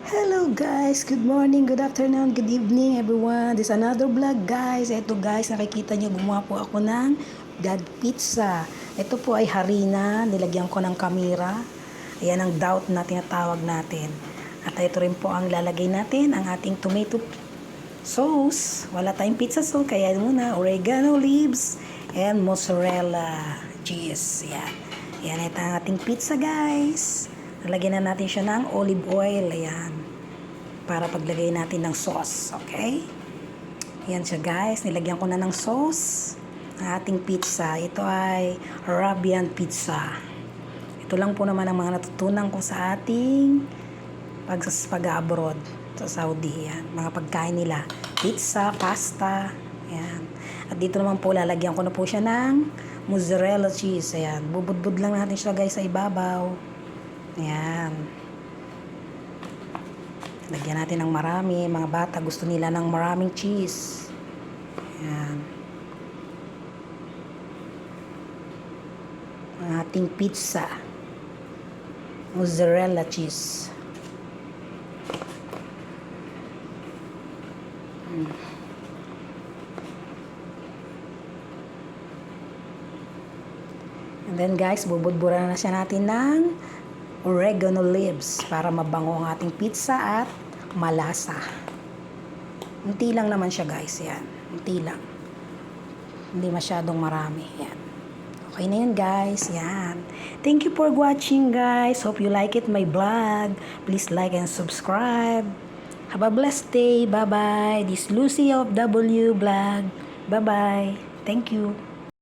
Hello guys, good morning, good afternoon, good evening everyone. This is another vlog guys. Ito guys, nakikita niyo gumawa po ako ng God pizza. Ito po ay harina, nilagyan ko ng kamera. Ayan ang doubt na tinatawag natin. At ito rin po ang lalagay natin, ang ating tomato sauce. Wala tayong pizza sauce, kaya muna oregano leaves and mozzarella cheese. Yan. Yan, ito ang ating pizza guys. Nalagyan na natin siya ng olive oil. Ayan. Para paglagay natin ng sauce. Okay? Ayan siya guys. Nilagyan ko na ng sauce ang ating pizza. Ito ay Arabian pizza. Ito lang po naman ang mga natutunan ko sa ating pag-abroad sa Saudi. Ayan. Mga pagkain nila. Pizza, pasta. Ayan. At dito naman po lalagyan ko na po siya ng mozzarella cheese. Ayan. Bubudbud lang natin siya guys sa ibabaw. Ayan. Lagyan natin ng marami. Mga bata gusto nila ng maraming cheese. Ayan. Ang ating pizza. Mozzarella cheese. And then guys, bubudburan na siya natin ng oregano leaves para mabango ang ating pizza at malasa. Unti lang naman siya guys, yan. Unti lang. Hindi masyadong marami, yan. Okay na yun guys, yan. Thank you for watching guys. Hope you like it my vlog. Please like and subscribe. Have a blessed day. Bye bye. This is Lucy of W Vlog. Bye bye. Thank you.